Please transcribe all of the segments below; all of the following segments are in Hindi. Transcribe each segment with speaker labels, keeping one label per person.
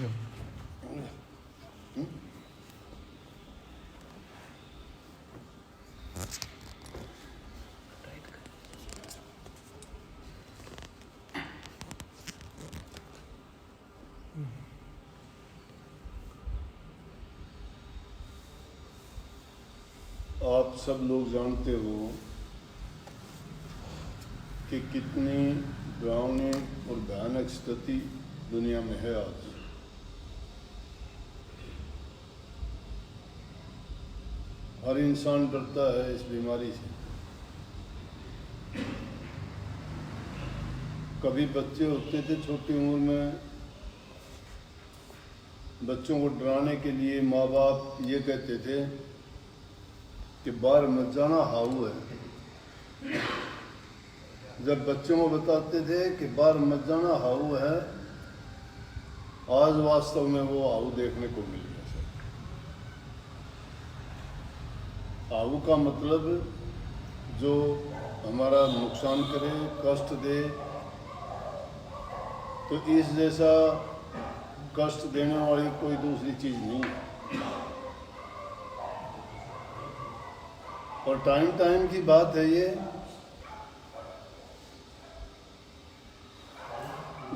Speaker 1: आप सब लोग जानते हो कि कितनी डरावनी और भयानक स्थिति दुनिया में है आज। हर इंसान डरता है इस बीमारी से। कभी बच्चे होते थे छोटी उम्र में, बच्चों को डराने के लिए माँ बाप ये कहते थे कि बाहर मत जाना, हाऊ है। जब बच्चों को बताते थे कि बाहर मत जाना, हाऊ है, आज वास्तव में वो हाऊ देखने को मिल गया। हाऊ का मतलब जो हमारा नुकसान करे, कष्ट दे। तो इस जैसा कष्ट देने वाली कोई दूसरी चीज़ नहीं है। और टाइम की बात है ये।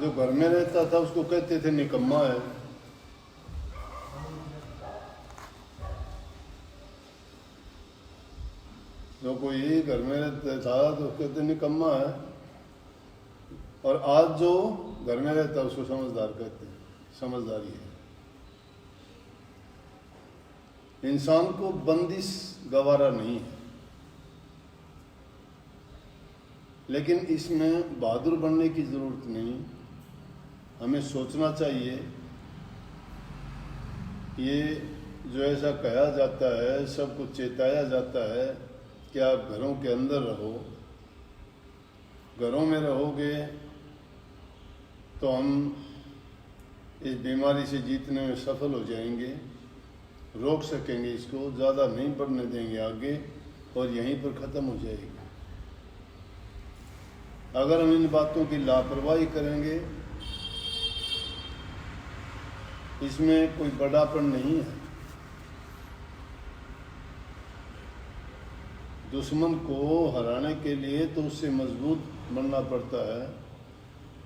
Speaker 1: जो घर में रहता था उसको कहते थे निकम्मा है। जो कोई घर में रहता था तो उसको कहते निकम्मा है। और आज जो घर में रहता है उसको समझदार कहते हैं। समझदारी है। इंसान को बंदिश गवारा नहीं है, लेकिन इसमें बहादुर बनने की जरूरत नहीं। हमें सोचना चाहिए। ये जो ऐसा कहा जाता है, सबको चेताया जाता है कि आप घरों के अंदर रहो। घरों में रहोगे तो हम इस बीमारी से जीतने में सफल हो जाएंगे, रोक सकेंगे, इसको ज़्यादा नहीं बढ़ने देंगे आगे, और यहीं पर ख़त्म हो जाएगी। अगर हम इन बातों की लापरवाही करेंगे, इसमें कोई बड़ापन नहीं है। दुश्मन को हराने के लिए तो उससे मजबूत बनना पड़ता है,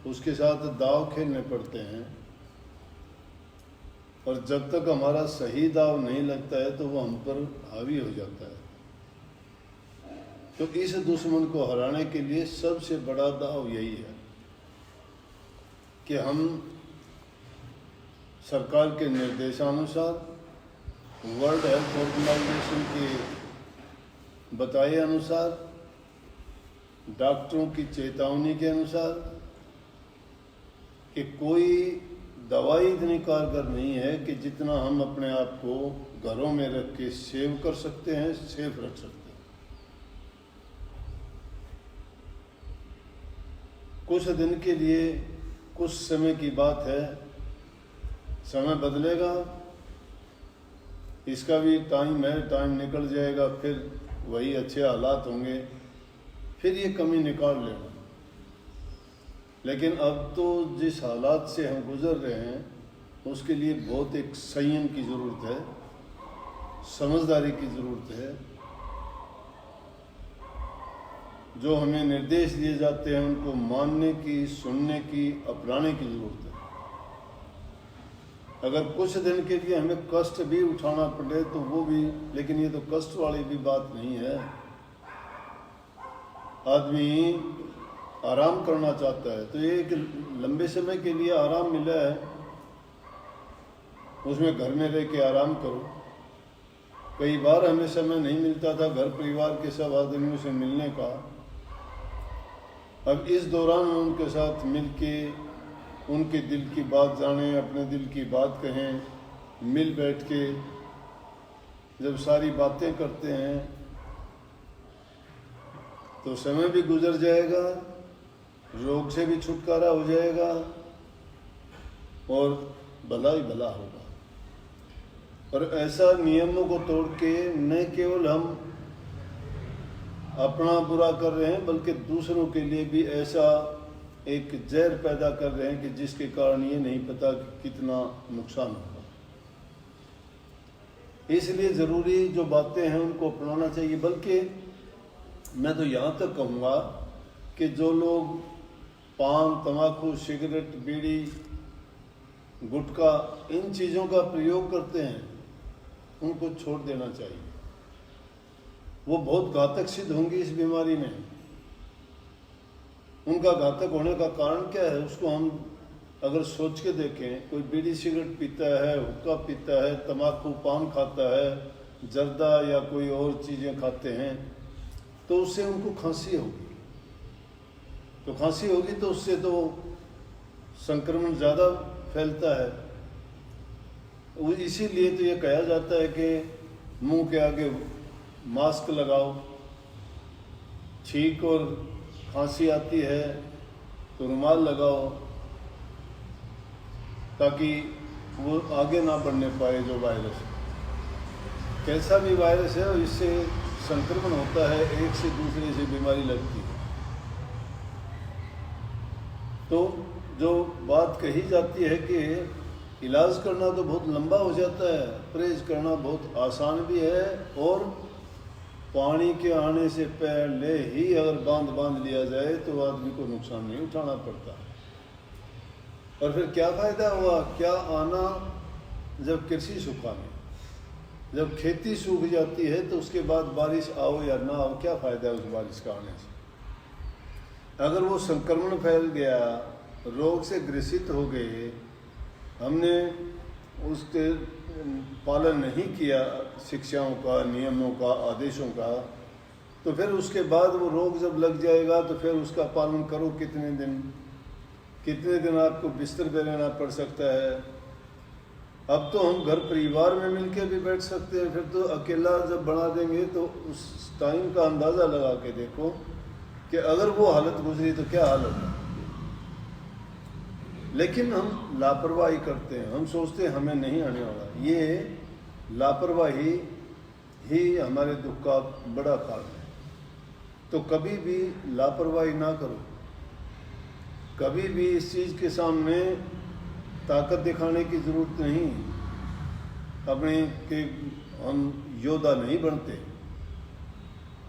Speaker 1: उसके साथ दाव खेलने पड़ते हैं। और जब तक हमारा सही दाव नहीं लगता है तो वो हम पर हावी हो जाता है। तो इस दुश्मन को हराने के लिए सबसे बड़ा दाव यही है कि हम सरकार के निर्देशानुसार, वर्ल्ड हेल्थ ऑर्गेनाइजेशन के बताए अनुसार, डॉक्टरों की चेतावनी के अनुसार कि कोई दवाई इतनी कारगर नहीं है कि जितना हम अपने आप को घरों में रख के सेव कर सकते हैं, सेफ रख सकते हैं। कुछ दिन के लिए, कुछ समय की बात है, समय बदलेगा, इसका भी टाइम है, टाइम निकल जाएगा, फिर वही अच्छे हालात होंगे, फिर ये कमी निकाल लेना। लेकिन अब तो जिस हालात से हम गुजर रहे हैं उसके लिए बहुत एक संयम की ज़रूरत है, समझदारी की ज़रूरत है। जो हमें निर्देश दिए जाते हैं उनको मानने की, सुनने की, अपनाने की ज़रूरत है। अगर कुछ दिन के लिए हमें कष्ट भी उठाना पड़े तो वो भी, लेकिन ये तो कष्ट वाली भी बात नहीं है। आदमी आराम करना चाहता है तो एक लंबे समय के लिए आराम मिला है, उसमें घर में रह के आराम करो। कई बार हमें समय नहीं मिलता था घर परिवार के सब आदमियों से मिलने का। अब इस दौरान उनके साथ मिलके उनके दिल की बात जानें, अपने दिल की बात कहें, मिल बैठ के जब सारी बातें करते हैं तो समय भी गुजर जाएगा, रोग से भी छुटकारा हो जाएगा और भला ही भला होगा। और ऐसा नियमों को तोड़ के न केवल हम अपना बुरा कर रहे हैं बल्कि दूसरों के लिए भी ऐसा एक जहर पैदा कर रहे हैं कि जिसके कारण ये नहीं पता कि कितना नुकसान होगा। इसलिए ज़रूरी जो बातें हैं उनको अपनाना चाहिए। बल्कि मैं तो यहाँ तक कहूँगा कि जो लोग पान, तंबाकू, सिगरेट, बीड़ी, गुटखा इन चीज़ों का प्रयोग करते हैं उनको छोड़ देना चाहिए। वो बहुत घातक सिद्ध होंगी इस बीमारी में। उनका घातक होने का कारण क्या है उसको हम अगर सोच के देखें, कोई बीड़ी सिगरेट पीता है, हुक्का पीता है, तंबाकू पान खाता है, जर्दा या कोई और चीज़ें खाते हैं, तो उससे उनको खांसी होगी। तो खांसी होगी तो उससे तो संक्रमण ज़्यादा फैलता है। इसीलिए तो ये कहा जाता है कि मुंह के आगे मास्क लगाओ, छींक और खांसी आती है तो रुमाल लगाओ, ताकि वो आगे ना बढ़ने पाए जो वायरस। कैसा भी वायरस है और इससे संक्रमण होता है, एक से दूसरे से बीमारी लगती है। तो जो बात कही जाती है कि इलाज करना तो बहुत लंबा हो जाता है, परहेज करना बहुत आसान भी है, और पानी के आने से पहले ही अगर बांध लिया जाए तो आदमी को नुकसान नहीं उठाना पड़ता। और फिर क्या फ़ायदा हुआ, क्या आना जब कृषि सूखा में, जब खेती सूख जाती है तो उसके बाद बारिश आओ या ना आओ, क्या फ़ायदा है उस बारिश का आने से। अगर वो संक्रमण फैल गया, रोग से ग्रसित हो गए, हमने उसके पालन नहीं किया शिक्षाओं का, नियमों का, आदेशों का, तो फिर उसके बाद वो रोग जब लग जाएगा तो फिर उसका पालन करो कितने दिन आपको बिस्तर पे रहना पड़ सकता है। अब तो हम घर परिवार में मिलके भी बैठ सकते हैं, फिर तो अकेला जब बना देंगे तो उस टाइम का अंदाज़ा लगा के देखो कि अगर वो हालत गुजरी तो क्या हालत है। लेकिन हम लापरवाही करते हैं, हम सोचते हैं हमें नहीं आने वाला। ये लापरवाही ही हमारे दुख का बड़ा कारण है। तो कभी भी लापरवाही ना करो, कभी भी इस चीज़ के सामने ताकत दिखाने की ज़रूरत नहीं। अपने के हम योद्धा नहीं बनते।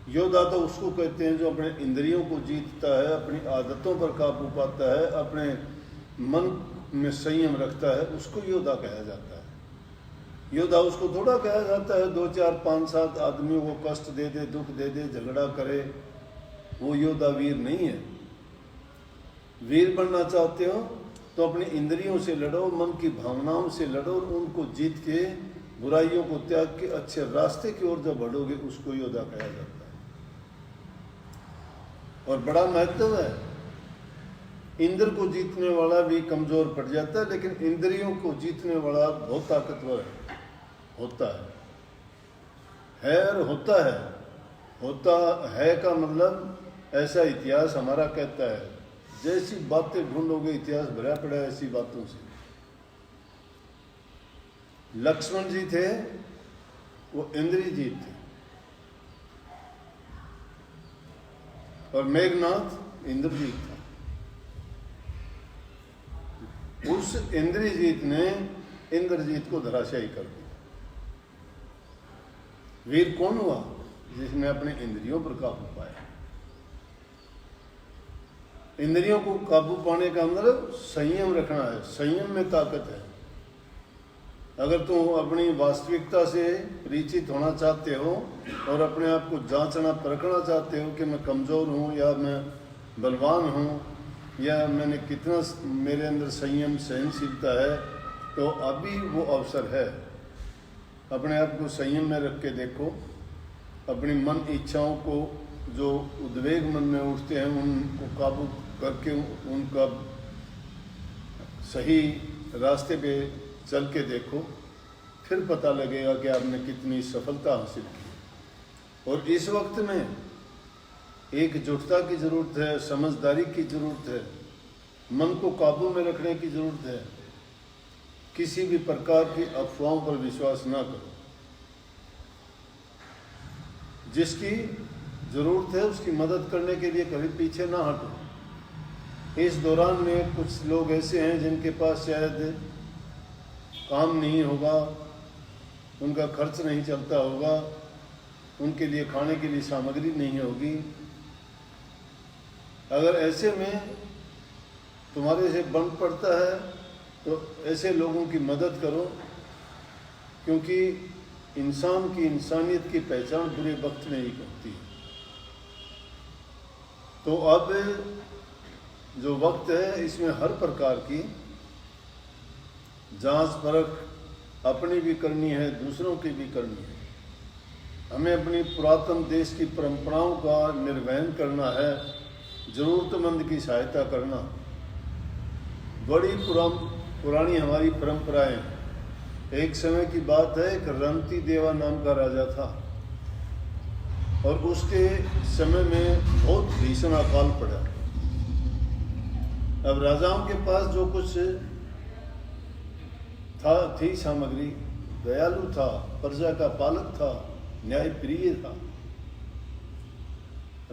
Speaker 1: योद्धा तो उसको कहते हैं जो अपने इंद्रियों को जीतता है, अपनी आदतों पर काबू पाता है, अपने मन में संयम रखता है, उसको योद्धा कहा जाता है। योद्धा उसको थोड़ा कहा जाता है 2, 4, 5, 7 आदमियों को कष्ट दे दे, दुख दे दे, झगड़ा करे, वो योद्धा वीर नहीं है। वीर बनना चाहते हो तो अपनी इंद्रियों से लड़ो, मन की भावनाओं से लड़ो, उनको जीत के, बुराइयों को त्याग के अच्छे रास्ते की ओर जब बढ़ोगे उसको योद्धा कहा जाता है। और बड़ा महत्व है, इंद्र को जीतने वाला भी कमजोर पड़ जाता है, लेकिन इंद्रियों को जीतने वाला बहुत ताकतवर होता है और होता है। होता है का मतलब ऐसा इतिहास हमारा कहता है। जैसी बातें ढूंढोगे इतिहास भरा पड़ा है ऐसी बातों से। लक्ष्मण जी थे वो इंद्रजीत थे, और मेघनाथ इंद्रजीत था। उस इंद्रजीत ने इंद्रजीत को धराशायी कर दिया। वीर कौन हुआ? जिसने अपने इंद्रियों पर काबू पाया। इंद्रियों को काबू पाने का मतलब संयम रखना है। संयम में ताकत है। अगर तुम अपनी वास्तविकता से परिचित होना चाहते हो और अपने आप को जांचना परखना चाहते हो कि मैं कमज़ोर हूँ या मैं बलवान हूँ या मैंने कितना मेरे अंदर संयम सहनशीलता है, तो अभी वो अवसर है। अपने आप को संयम में रख के देखो। अपनी मन इच्छाओं को जो उद्वेग मन में उठते हैं उनको काबू करके उनका सही रास्ते पे चल के देखो, फिर पता लगेगा कि आपने कितनी सफलता हासिल की। और इस वक्त में एकजुटता की ज़रूरत है, समझदारी की ज़रूरत है, मन को काबू में रखने की ज़रूरत है। किसी भी प्रकार की अफवाहों पर विश्वास ना करो। जिसकी ज़रूरत है उसकी मदद करने के लिए कभी पीछे ना हटो। इस दौरान में कुछ लोग ऐसे हैं जिनके पास शायद काम नहीं होगा, उनका खर्च नहीं चलता होगा, उनके लिए खाने के लिए सामग्री नहीं होगी। अगर ऐसे में तुम्हारे से बन पड़ता है तो ऐसे लोगों की मदद करो, क्योंकि इंसान की इंसानियत की पहचान बुरे वक्त में ही होती है। तो अब जो वक्त है इसमें हर प्रकार की जांच परख अपनी भी करनी है, दूसरों की भी करनी है। हमें अपनी पुरातन देश की परंपराओं का निर्वहन करना है, जरूरतमंद की सहायता करना। बड़ी पुरानी हमारी परंपराएं। एक समय की बात है, एक रंती देवा नाम का राजा था और उसके समय में बहुत भीषण अकाल पड़ा। अब राजाओं के पास जो कुछ थी सामग्री, दयालु था, प्रजा का पालक था, न्यायप्रिय था।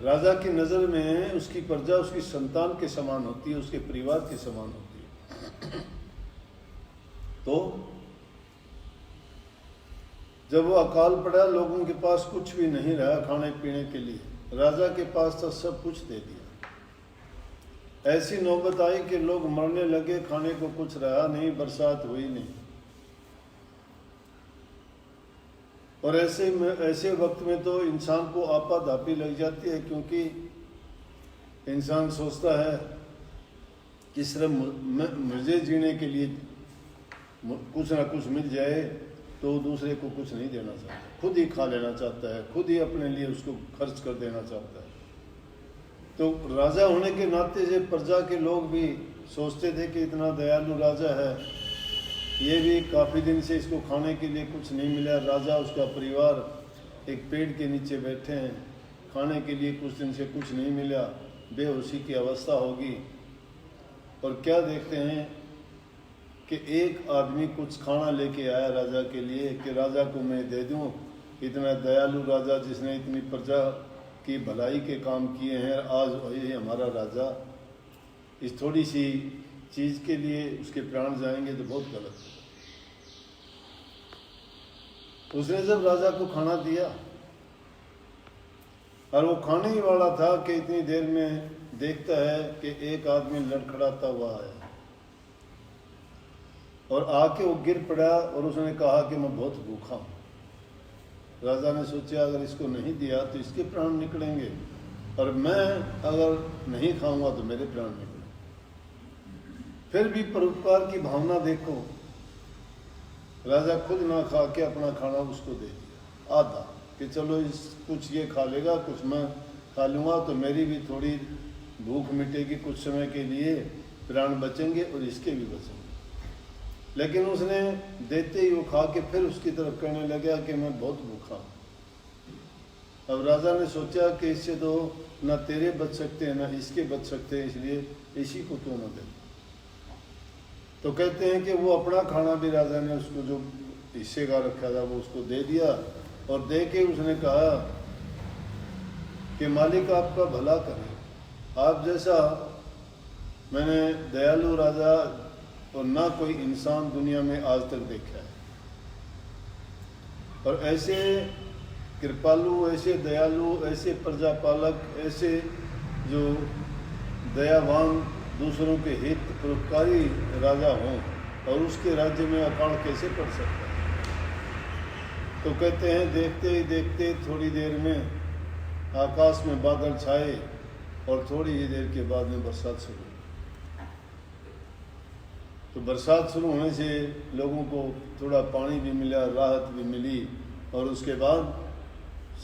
Speaker 1: राजा की नजर में उसकी प्रजा उसकी संतान के समान होती है, उसके परिवार के समान होती है। तो जब वो अकाल पड़ा, लोगों के पास कुछ भी नहीं रहा खाने पीने के लिए, राजा के पास तो सब कुछ दे दिया। ऐसी नौबत आई कि लोग मरने लगे, खाने को कुछ रहा नहीं, बरसात हुई नहीं। और ऐसे वक्त में तो इंसान को आपाधापी लग जाती है, क्योंकि इंसान सोचता है कि सिर्फ मुझे जीने के लिए कुछ ना कुछ मिल जाए, तो दूसरे को कुछ नहीं देना चाहता, खुद ही खा लेना चाहता है, खुद ही अपने लिए उसको खर्च कर देना चाहता है। तो राजा होने के नाते से प्रजा के लोग भी सोचते थे कि इतना दयालु राजा है, ये भी काफ़ी दिन से इसको खाने के लिए कुछ नहीं मिला। राजा, उसका परिवार एक पेड़ के नीचे बैठे हैं, खाने के लिए कुछ दिन से कुछ नहीं मिला, बेहोशी की अवस्था होगी। और क्या देखते हैं कि एक आदमी कुछ खाना लेके आया राजा के लिए कि राजा को मैं दे दूं। इतना दयालु राजा जिसने इतनी प्रजा की भलाई के काम किए हैं, आज ये हमारा राजा इस थोड़ी सी चीज़ के लिए उसके प्राण जाएंगे तो बहुत गलत है। उसने जब राजा को खाना दिया और वो खाने ही वाला था कि इतनी देर में देखता है कि एक आदमी लड़खड़ाता हुआ है और आके वो गिर पड़ा और उसने कहा कि मैं बहुत भूखा हूँ। राजा ने सोचा अगर इसको नहीं दिया तो इसके प्राण निकलेंगे, और मैं अगर नहीं खाऊंगा तो मेरे प्राण निकलेंगे। फिर भी परोपकार की भावना देखो, राजा खुद ना खा के अपना खाना उसको दे दिया आधा, कि चलो कुछ ये खा लेगा, कुछ मैं खा लूँगा, तो मेरी भी थोड़ी भूख मिटेगी, कुछ समय के लिए प्राण बचेंगे और इसके भी बचेंगे। लेकिन उसने देते ही वो खा के फिर उसकी तरफ कहने लगा कि मैं बहुत भूखा हूँ। अब राजा ने सोचा कि इससे तो ना तेरे बच सकते हैं ना इसके बच सकते हैं, इसलिए इसी को क्यों न दे। तो कहते हैं कि वो अपना खाना भी राजा ने उसको जो हिस्से का रखा था वो उसको दे दिया, और दे के उसने कहा कि मालिक आपका भला करे, आप जैसा मैंने दयालु राजा और ना कोई इंसान दुनिया में आज तक देखा है। और ऐसे कृपालु, ऐसे दयालु, ऐसे प्रजापालक, ऐसे जो दयावान, दूसरों के हित परोपकारी राजा हों, और उसके राज्य में अकाल कैसे पड़ सकता है। तो कहते हैं देखते ही देखते थोड़ी देर में आकाश में बादल छाए और थोड़ी ही देर के बाद में बरसात शुरू। तो बरसात शुरू होने से लोगों को थोड़ा पानी भी मिला, राहत भी मिली, और उसके बाद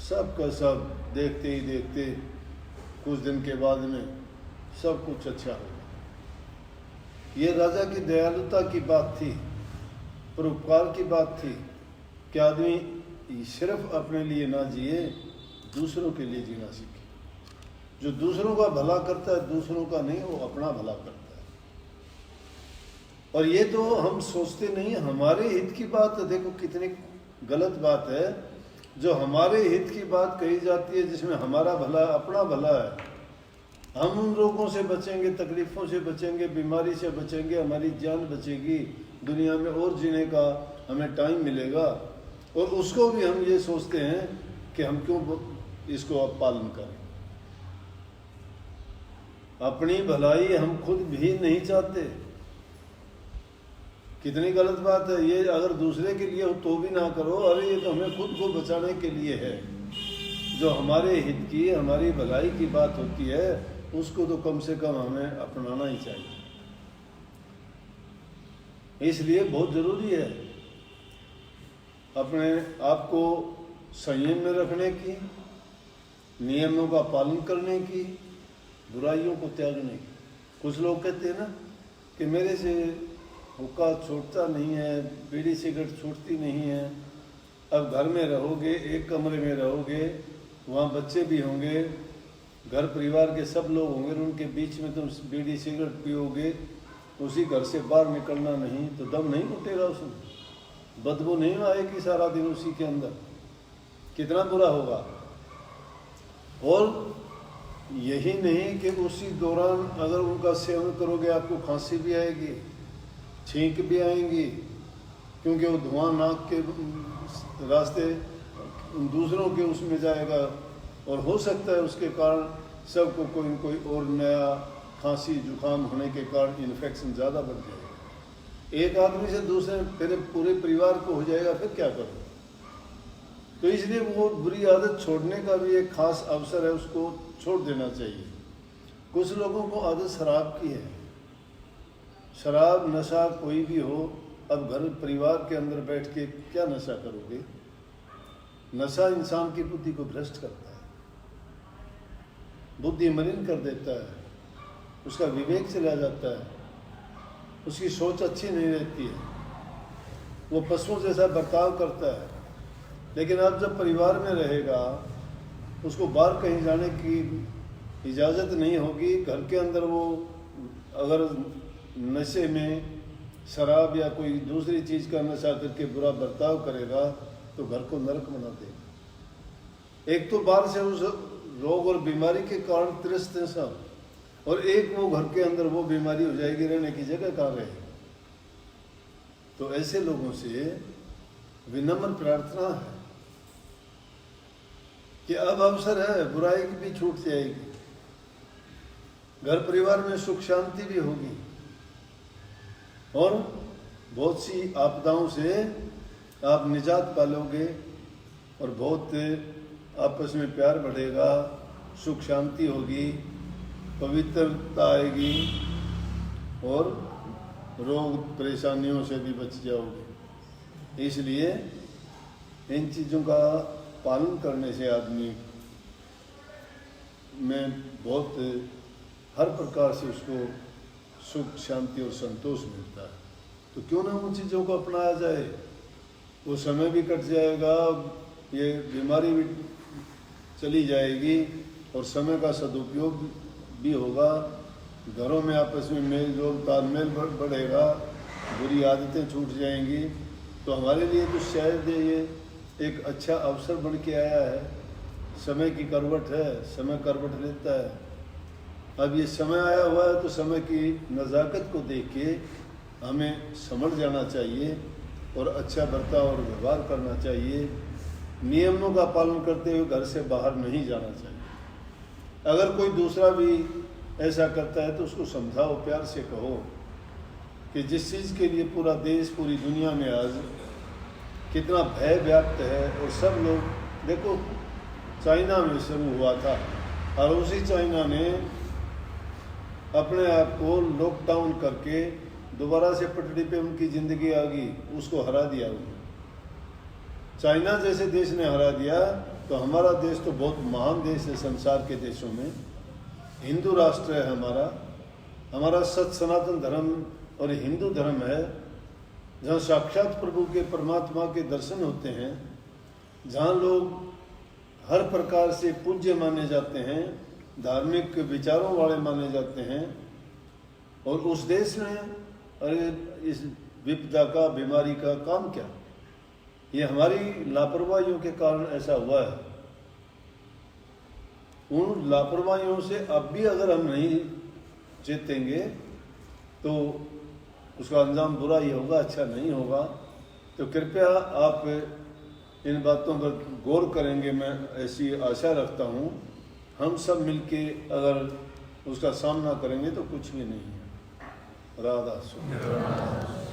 Speaker 1: सब का सब देखते ही देखते कुछ दिन के बाद में सब कुछ अच्छा हो गया। ये राजा की दयालुता की बात थी, परोपकार की बात थी कि आदमी सिर्फ अपने लिए ना जिए, दूसरों के लिए जीना सीखे। जो दूसरों का भला करता है, दूसरों का नहीं, वो अपना भला करता है। और ये तो हम सोचते नहीं, हमारे हित की बात है। देखो कितनी गलत बात है, जो हमारे हित की बात कही जाती है, जिसमें हमारा भला, अपना भला है, हम उन रोगों से बचेंगे, तकलीफ़ों से बचेंगे, बीमारी से बचेंगे, हमारी जान बचेगी, दुनिया में और जीने का हमें टाइम मिलेगा। और उसको भी हम ये सोचते हैं कि हम क्यों इसको अब पालन करें। अपनी भलाई हम खुद भी नहीं चाहते। कितनी गलत बात है ये। अगर दूसरे के लिए हो तो भी ना करो। अरे ये तो हमें खुद को बचाने के लिए है। जो हमारे हित की, हमारी भलाई की बात होती है, उसको तो कम से कम हमें अपनाना ही चाहिए। इसलिए बहुत जरूरी है अपने आप को संयम में रखने की, नियमों का पालन करने की, बुराइयों को त्यागने की। कुछ लोग कहते हैं ना कि मेरे से हुक्का छूटता नहीं है, बीड़ी सिगरेट छूटती नहीं है। अब घर में रहोगे, एक कमरे में रहोगे, वहाँ बच्चे भी होंगे, घर परिवार के सब लोग होंगे, उनके बीच में तुम बीड़ी सिगरेट पियोगे, उसी घर से बाहर निकलना नहीं तो दम नहीं घुटेगा उसमें, बदबू नहीं आएगी सारा दिन उसी के अंदर। कितना बुरा होगा। और यही नहीं कि उसी दौरान अगर उनका सेवन करोगे आपको खांसी भी आएगी, छींक भी आएंगी, क्योंकि वो धुआं नाक के रास्ते दूसरों के उसमें जाएगा और हो सकता है उसके कारण सबको कोई न कोई और नया खांसी जुकाम होने के कारण इन्फेक्शन ज़्यादा बढ़ जाएगा। एक आदमी से दूसरे फिर पूरे परिवार को हो जाएगा, फिर क्या करो। तो इसलिए वो बुरी आदत छोड़ने का भी एक खास अवसर है, उसको छोड़ देना चाहिए। कुछ लोगों को आदत शराब की है। शराब नशा कोई भी हो, अब घर परिवार के अंदर बैठ के क्या नशा करोगे। नशा इंसान की बुद्धि को भ्रष्ट करता है, बुद्धि मलिन कर देता है, उसका विवेक चला जाता है, उसकी सोच अच्छी नहीं रहती है, वो पशुओं जैसा बर्ताव करता है। लेकिन अब जब परिवार में रहेगा, उसको बाहर कहीं जाने की इजाज़त नहीं होगी, घर के अंदर वो अगर नशे में शराब या कोई दूसरी चीज़ का नशा करके बुरा बर्ताव करेगा तो घर को नरक बना देगा। एक तो बाहर से उस रोग और बीमारी के कारण त्रस्त है सब, और एक वो घर के अंदर वो बीमारी हो जाएगी, रहने की जगह कहाँ रहे। तो ऐसे लोगों से विनम्र प्रार्थना है कि अब अवसर है, बुराई की भी छूट जाएगी, घर परिवार में सुख शांति भी होगी, और बहुत सी आपदाओं से आप निजात पालोगे, और बहुत आपस में प्यार बढ़ेगा, सुख शांति होगी, पवित्रता आएगी, और रोग परेशानियों से भी बच जाओगे। इसलिए इन चीज़ों का पालन करने से आदमी में बहुत हर प्रकार से उसको सुख शांति और संतोष मिलता है। तो क्यों ना उन चीज़ों को अपनाया जाए। वो समय भी कट जाएगा, ये बीमारी भी चली जाएगी, और समय का सदुपयोग भी होगा। घरों में आपस में मेल जोल तालमेल बढ़ेगा, बुरी आदतें छूट जाएंगी। तो हमारे लिए तो शायद ये एक अच्छा अवसर बन के आया है। समय की करवट है, समय करवट लेता है। अब ये समय आया हुआ है तो समय की नज़ाकत को देख के हमें समझ जाना चाहिए और अच्छा बर्ताव और व्यवहार करना चाहिए। नियमों का पालन करते हुए घर से बाहर नहीं जाना चाहिए। अगर कोई दूसरा भी ऐसा करता है तो उसको समझाओ, प्यार से कहो कि जिस चीज़ के लिए पूरा देश पूरी दुनिया में आज कितना भय व्याप्त है, और सब लोग देखो चाइना में शुरू हुआ था, और उसी चाइना ने अपने आप को लॉकडाउन करके दोबारा से पटड़ी पे उनकी ज़िंदगी आ गई, उसको हरा दिया उन्होंने। चाइना जैसे देश ने हरा दिया तो हमारा देश तो बहुत महान देश है संसार के देशों में। हिंदू राष्ट्र है हमारा सत सनातन धर्म और हिंदू धर्म है, जहाँ साक्षात प्रभु के परमात्मा के दर्शन होते हैं, जहाँ लोग हर प्रकार से पूज्य माने जाते हैं, धार्मिक विचारों वाले माने जाते हैं। और उस देश में अरे इस विपदा का, बीमारी का काम क्या? ये हमारी लापरवाहियों के कारण ऐसा हुआ है। उन लापरवाहियों से अब भी अगर हम नहीं चेतेंगे तो उसका अंजाम बुरा ही होगा, अच्छा नहीं होगा। तो कृपया आप इन बातों पर गौर करेंगे, मैं ऐसी आशा रखता हूँ। हम सब मिलके अगर उसका सामना करेंगे तो कुछ भी नहीं है। राधा स्वामी।